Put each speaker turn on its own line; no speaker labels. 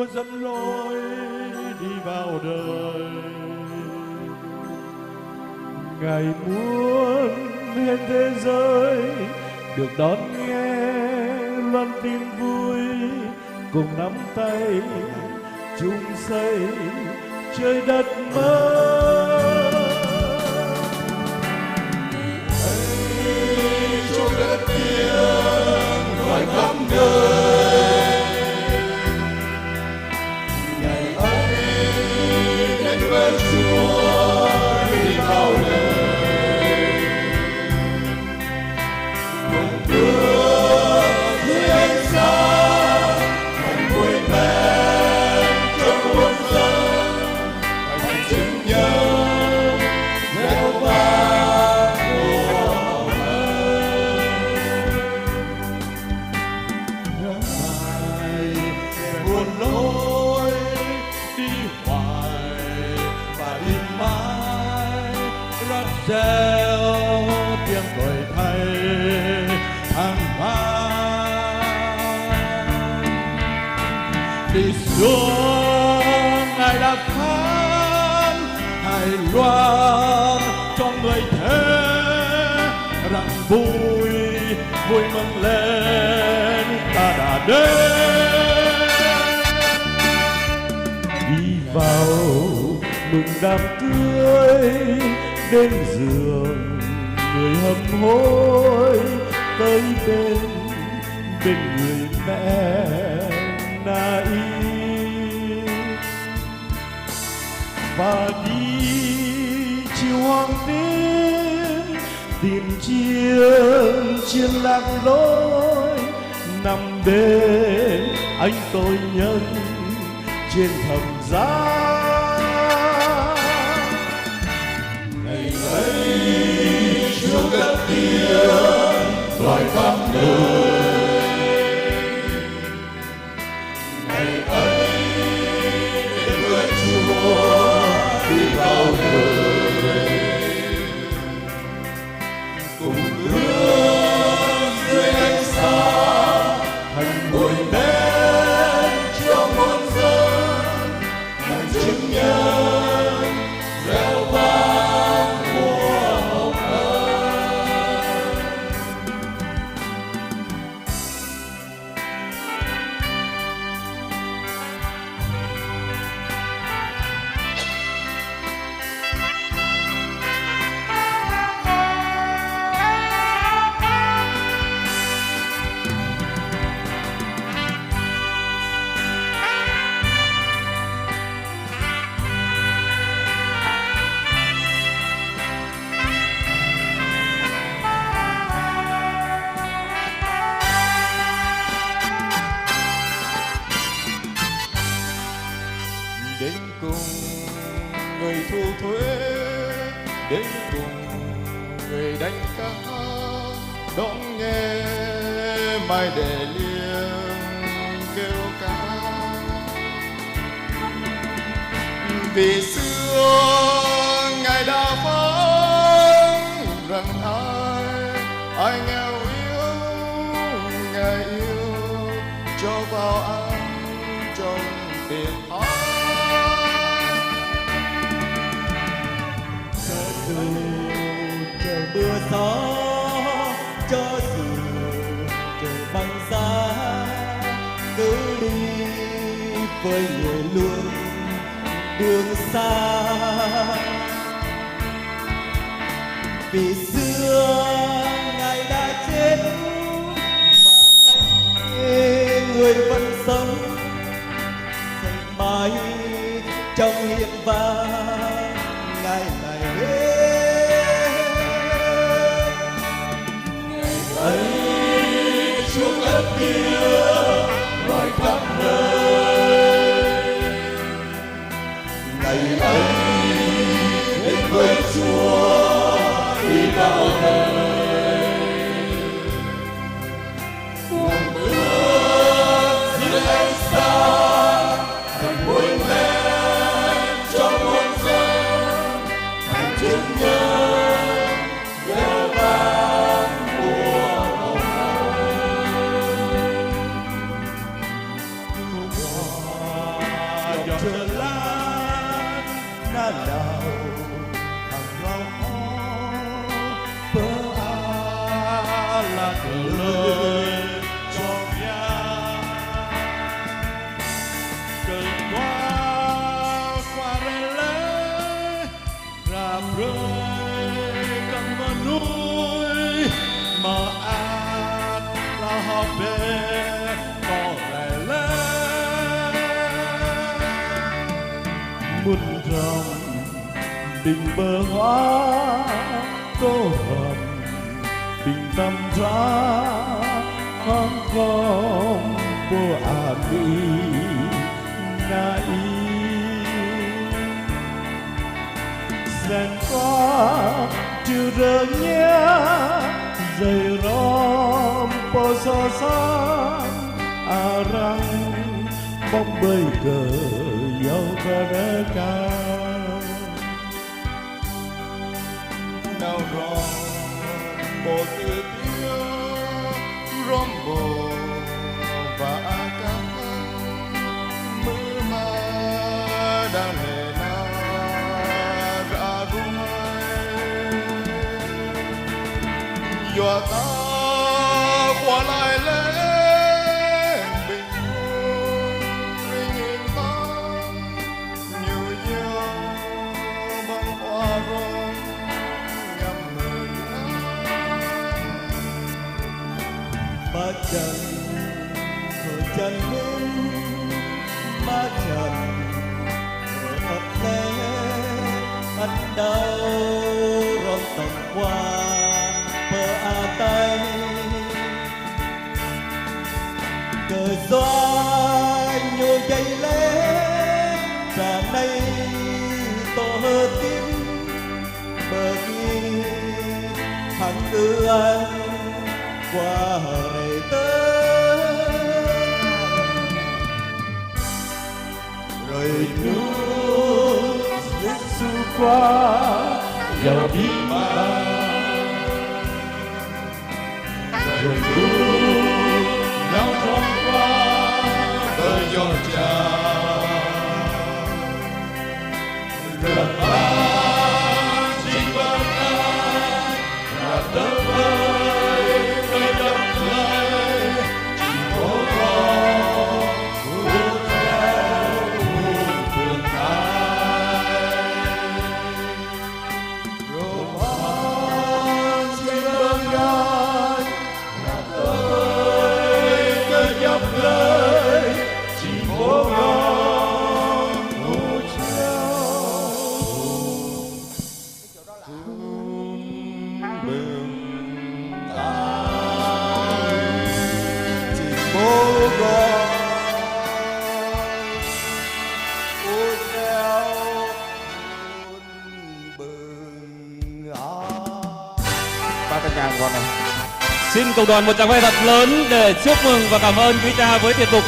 Chúa dẫn lối đi vào đời. Ngài muốn hết thế giới được đón nghe loan tin vui, cùng nắm tay chung xây trời đất mới.
Hãy Chúa cất tiếng gọi khắp nơi. Ngày ấy đến với Chúa đi vào đời, cùng bước dưới ánh sáng hạnh vui vẻ trong muôn dân, hãy chứng nhân reo vang mùa ơi.
Ngài buồn lối đi hoài và đi mãi, rắc reo tiếng đổi thay tháng vang. Đi xuống Ngài đã phán hài loan cho người thế rằng vui vui mừng lên ta đã đến. Đi vào mừng đám cưới, đến giường người hâm hối, tới bên người mẹ Nai và đi chiều hoàng tím tìm chiên lạc lối, nằm bên anh tội nhân trên thập giá.
Ngày ấy Chúa cất tiếng gọi khắp nơi. Ngày ấy đến với Chúa đi vào đời, cùng bước dưới ánh sáng hạnh vui đến cho muôn dân, hãy chứng nhân reo vang mùa hồng ơi. Đến cùng người thu thuế, đến cùng người đánh cá, đón nghe mai để liêng kêu ca. Vì xưa Ngài đã phán rằng ai nghèo yếu Ngài yêu, cho vào ăn trong tiền thắng.
Dù trời mưa gió, cho dù trời băng giá, cứ đi với người luôn đường xa. Vì xưa Ngài đã chết mà nay người vẫn sống, dậy mãi trong hiên vang Ngài này đến.
Ngày ấy Chúa cất tiếng gọi khắp nơi. Ngày ấy đến với Chúa đi vào đời, cùng bước dưới ánh sáng hạnh vui lên cho muôn dân, hạnh chứng nhân reo vang mùa hồng ơi.
tình bờ hoa tô hồng tình tâm ra hoang không vô ami nai dần qua chưa rơi nhé dày rom po so sang arang bóng bơi cờ dâu cờ cao
nào rong bộ từ tiếng rong bộ và ca mưa mà đang lệ na ra ruồi dọa ta qua lại lên bình phương riêng tan như nhau bông hoa rong nhắm người
ba chân rồi chân lên ba chân rồi ấp lé ắt đau rong tầm qua bờ a tay cờ gió nhô dây lên trà này to hơ tím bờ kia thằng tư anh qua rề tới rồi nước Giêsu qua giờ đi mà
rồi nước nhau trong qua đời giọt trà rồi ta xin vâng ai là tớ ơi nơi đâm lấy chỉ có con vuốt theo muôn phương thái rồi ta xin vâng ai là tớ ơi nơi dập lời chỉ có con vuốt theo bừng ai chỉ bố con vuốt theo bừng ai.
Ba trăm ngàn con này.
Xin cộng đoàn một tràng pháo thật lớn để chúc mừng và cảm ơn quý cha với tiết mục